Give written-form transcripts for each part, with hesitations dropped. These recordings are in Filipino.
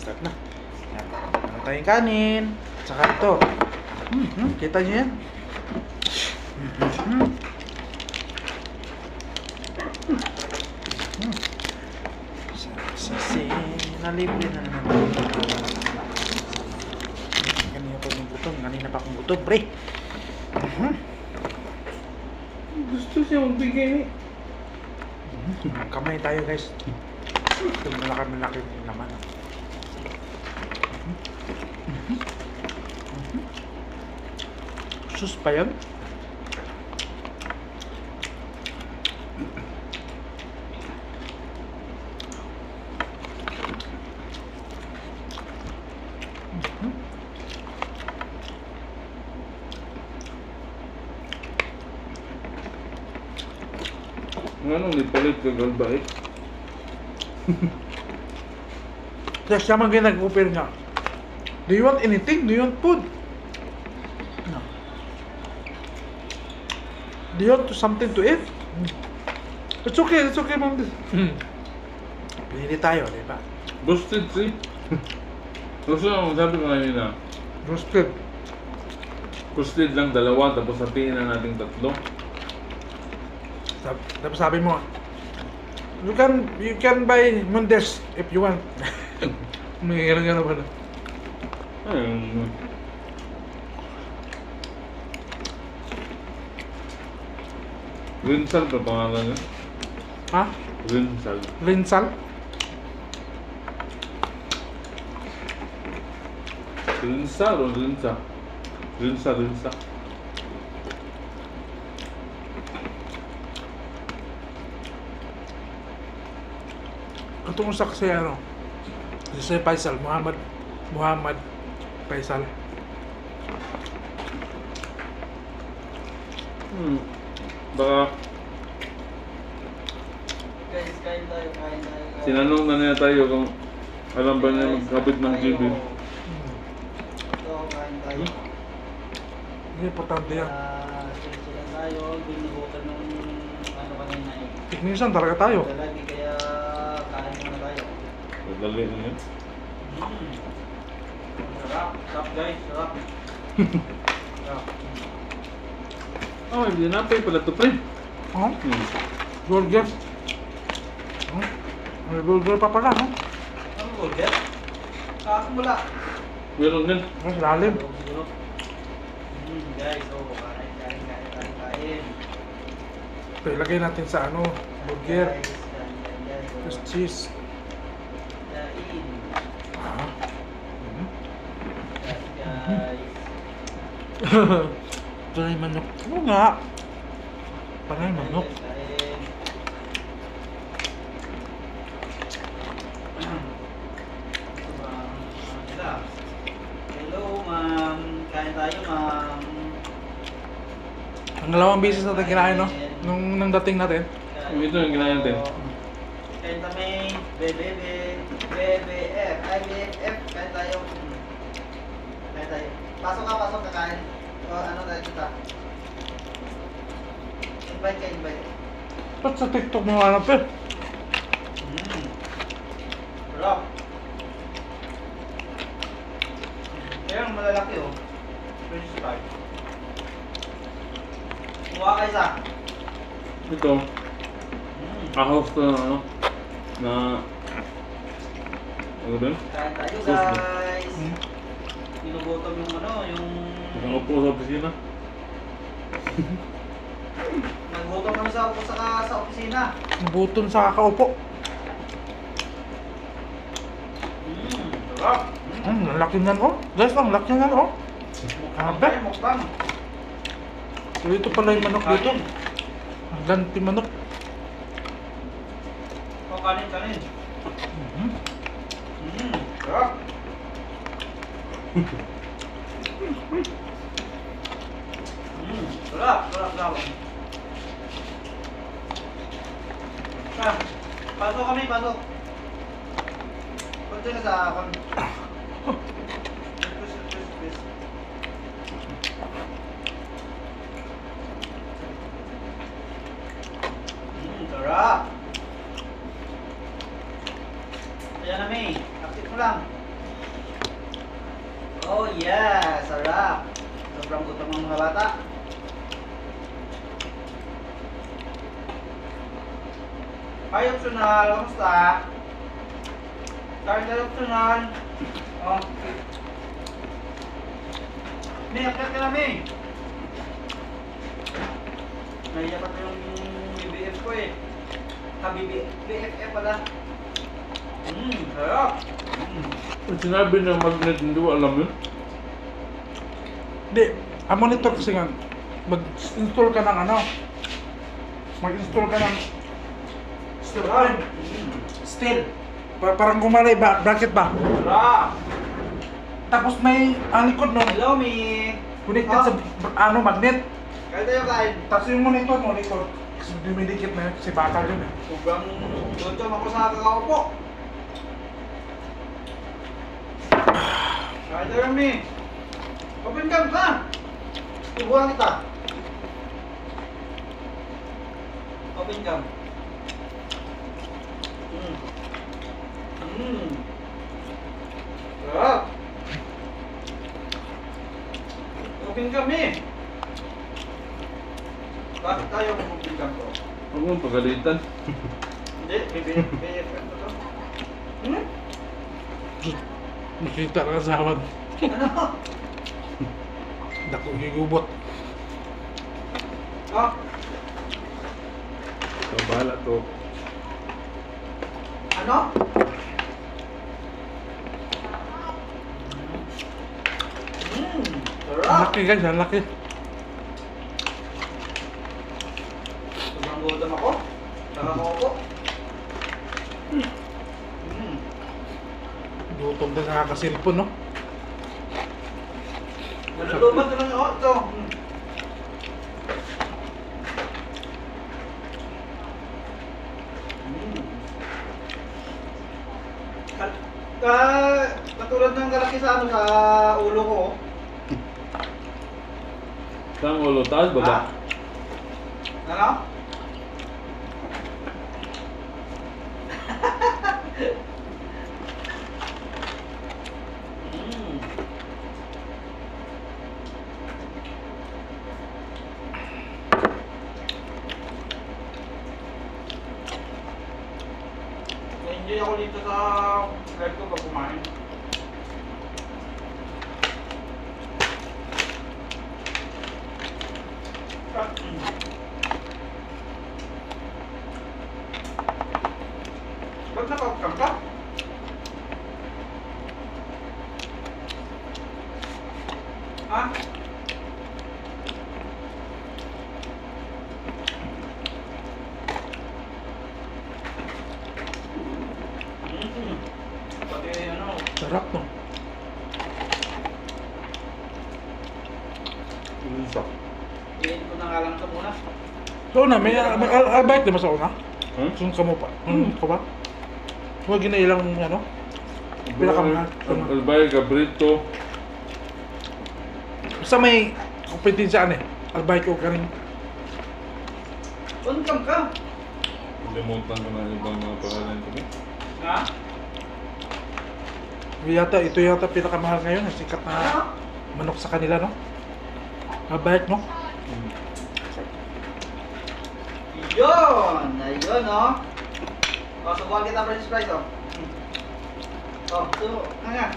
Start na. Yan. Ano tayong kanin. Tsaka ito. Kita nyo yan? Sa nalibre na naman. Kanina pa yung gutom. Kanina pa akong gutom, pre. Gusto siya magbigay ni. Kamay tayo, guys. Ito malaki naman. Sus pa yan? Anong nipalit ka galbait? Tapos naman kayo nag-offer nga. Do you want anything? Do you want food? No. Do you want something to eat? It's okay, mom. Pinili tayo, di ba? Busted si. Gusto mo sabi ko kanina. Roasted. Busted lang dalawa tapos sabihin na natin tatlo. Tapos sabi mo, you can buy Mondes if you want. May gano'n ba na? Ayun. Rinsal pa pangalan niya? Ha? Rinsal. Linsal? Rinsal o rinsa? Rinsa. Katungkol sa kasi ano, si Faisal, Muhammad Faisal. Baka Guys, kain tayo. sinanong na niya tayo kung alam ba niya magkabit ng GB. Ito, kain tayo. Hindi, importante yan. Sila tayo, binubukan ng ano kanina eh. Tiknisan talaga tayo. Lagi kaya kain muna tayo. Madali na yan. Sarap guys, sarap. Sarap. Oh, hindi na pala ito, pre. Oh, burger. Oh, may burger pa pala, no? Ano burger? Kakong wala. Meron din. Mas lalim. Siguro. Guys, kain. Ito, ilagay natin sa ano, burger. Guys. Tapos cheese. Kain. Ah. Guys. Panay manok. Oo nga. Panay manok. Kain. Hello, ma'am. Kain tayo, ma'am. Ang dalawang beses natin kinain, no? Nung dating natin. Ito yung kinain natin. Kain kami. BBF. Ay, BFF. Kain tayo. Kain tayo. Pasok ka, kain. O, ano tayo dito? Invite. Ba't sa TikTok mo hanap eh? Rock. Kaya ang malalaki oh. French fry. Kuha ka isa. Ito, ahos to na ano, na, ano ba yun? Kain tayo Sauce ba? guys. Ginugutom yung ano, yung... Nakaupo sa opisina. Nagutom kami sa opisina. Buton sa kakaupo. Sarap. Ang laki nan, oh. Guys, ang laki nan, oh. Grabe. Mukbang. So, ito pala yung manok dito. Ang ganti manok. O, kanin. Mhm. Sarap. Sarap. Pasok kami. Punta na sa akin. Please. Sarap. Ayan na, May. Akit mo lang. Oh yeah, sarap. Sobrang gutom ng mga bata. Hi, optional. Kamusta? Kain tayo, optional. Oh. May akit ka na, May. Naiya pa yung BBF ko eh. BFF pala. Sarap. Pag sinabi ng magnet, hindi ko alam yun. Hindi, ang monitor kasi nga, mag-install ka ng ano, mag-install ka ng steel fan. Steel. Parang gumalay ba, bracket ba? Sarap. Tapos may, ang likod nun, Hello, Mi. connected sa ano, magnet. Kain tayo, kain. Tapos yung monitor, kasi dumidikit na yun, kasi bakal yun eh. Sobrang gutom ako sa kakaupo. Kain tayo, Mi. Open cam ka. Tubuhan kita. Open cam. Sarap. Open cam, Mi. Bakit tayo mag-open cam ko? Huwag mong pagalitan. Hindi, BFF ko to. Makita ka sa hawag. Ano? Dako gigubot. Oh, So, bahala to. ano? Ang Sarap. laki guys, ang laki. Sobrang gutom ako. Nakakaupo. Gutom din nakaka-cellphone, no? Nalulubat na lang ako ito. Katulad ng kalaki sa ano sa ulo ko. Saan ang ulo? Taas, baba? Ano? Na-enjoy ako dito sa live ko pag kumain. Ba't nakapagkam ka? Ha? Pati ano, Sarap, no? Isak. iin ko na nga lang ito muna. So na, may albite naman sa una. Huh? Sun ka mo pa. Ka ba? Huwag ginailang ano? Pinakamahal. Albay, Gabrito. Basta may kompetensyaan eh. Albite ko ka rin. Unkam ka? Limutan ko na ibang mga pangalan ko. Ha? Ito yata pinakamahal ngayon. Ang sikat na Ano? manok sa kanila, no? Albite, no? Yun! Ayun, oh. O, subukan kita french fries, oh. Oh, so, nga.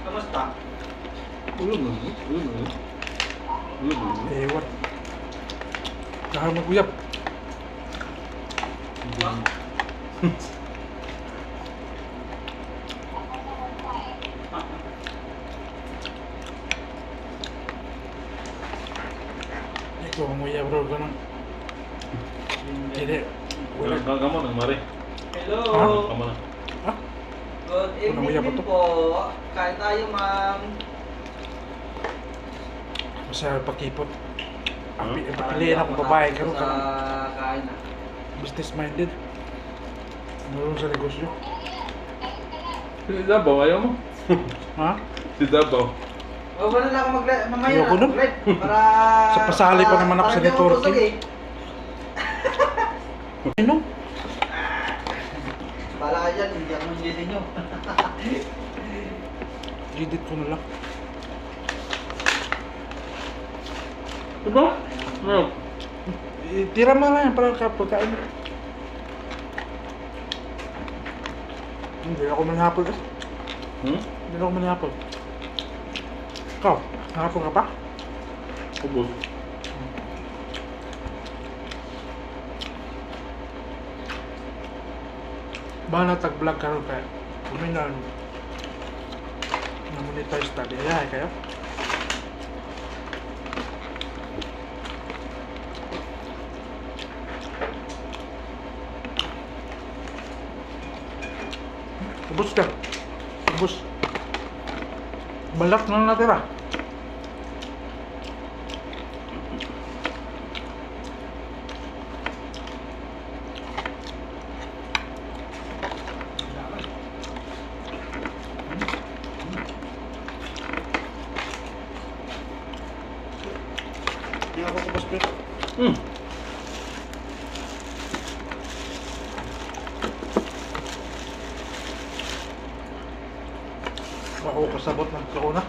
Kamusta? Ulo mo. Ulo mo. Ulo mo. Ewan. Saka maguyap. Ikaw maguyap bro, ganun. Hindi. Wala. Kamu nang mari. Hello! Kamu na. Ha? Good Unang evening uyab ba din to? po. Kain tayo, ma'am. Basta pakipot. Huh? Piliin akong babae. Ganun ka sa lang. kain na. Business minded. Meron sa negosyo. Si Dabaw, ayaw mo? Ha? Si Dabaw. O, wala na ako mamaya Ayoko nun. mag-live. Para... Sa pasali pa naman ako sa para di ako networking. busog, eh. Ano? Bala kayo dyan, hindi ako hindi sa inyo. Edit ko na lang. Diba? No. Tira mo na yan para kapagkain mo. Hindi ako manhapon eh. Hindi ako manhapon. Ikaw, nahapon ka pa? Ubus. Baka natag-vlog ka rin kaya. Kuminan. Na-monetize tadi. Ayahay kayo. Ubus ka. Ubus. Balak na natira. Hindi ako kubos pa. Ako kasabot ng kauna.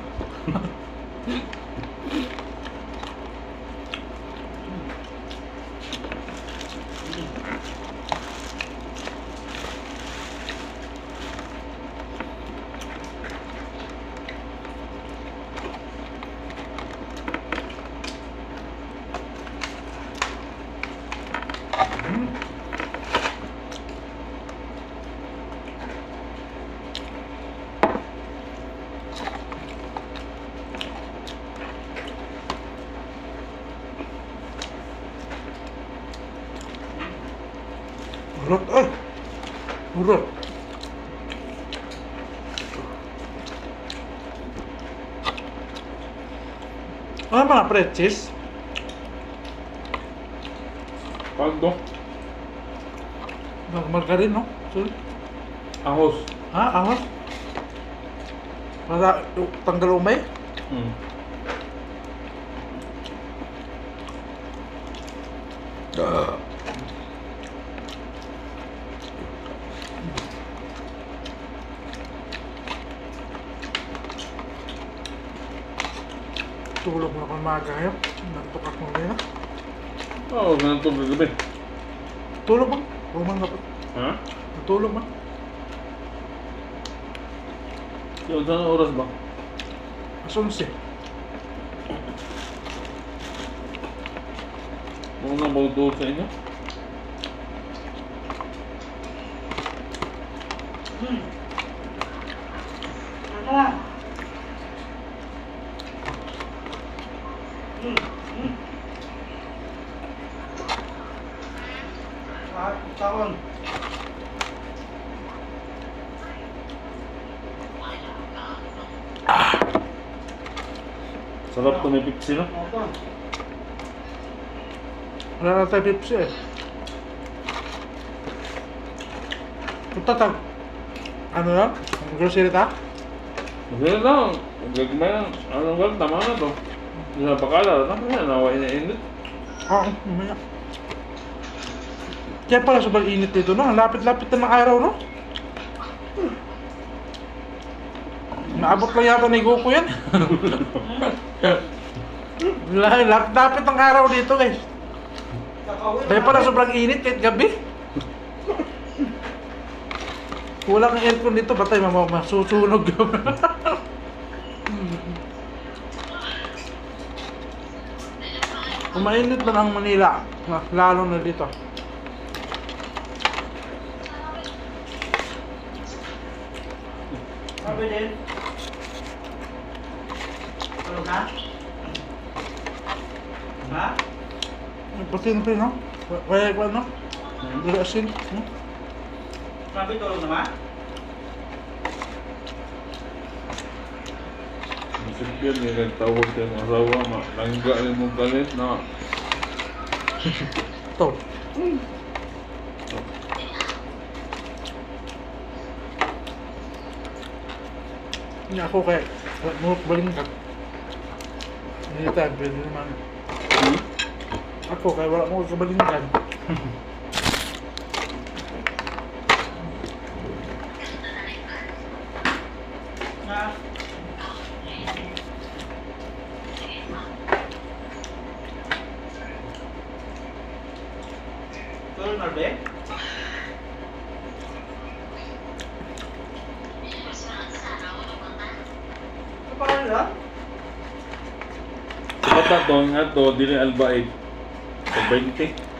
Urut, urut. Ano mga pretzels? Paldo. Margarin, no? Sorry. Ahos. Ha? Ahos? Para tanggal umay? Tulog mo na kung maaga kayo. Nantok ako ngayon. Oo, ganito gagabi. Tulog ba? Rumang ka pa. Ha? Tulog ba? Yung saan oras ba? Mas 11. Kung na magtuod sa inyo? Tawon. Sarap to may pixie, no? Opo. Wala na tayo Pepsi eh. Punta tag. Ano lang? Grocery ta? Masaya lang. Gagmay lang. Ano ba? Tama na to. Hindi na pakala. Ano yan? Naway na init. Oo, mamaya. Kaya pala sobrang init dito, no? Lapit-lapit na ng araw, no? Naabot lang yata ni Goku yan. Lapit-lapit ng araw dito, guys. Kaya pala sobrang init kahit gabi. Kulang ang aircon dito, batay masusunog. Kung mainit na ng Manila, lalo na dito. Sabi din. Tulog na? Ha? Pasin pa no? Kaya ko ano? Dili asin. Sabi tulog na ba? Masipyan, nagtawag kayo ng asawa. Langga yung mong galit na. Ito. Hindi ako kaya mulok balingkat. Hindi tayo, pwede naman. Ako kaya wala mo kabalingkan. Tulog na ba? Ano pa kanila? Dapat na to, nga to, dili albaid. Sa 20.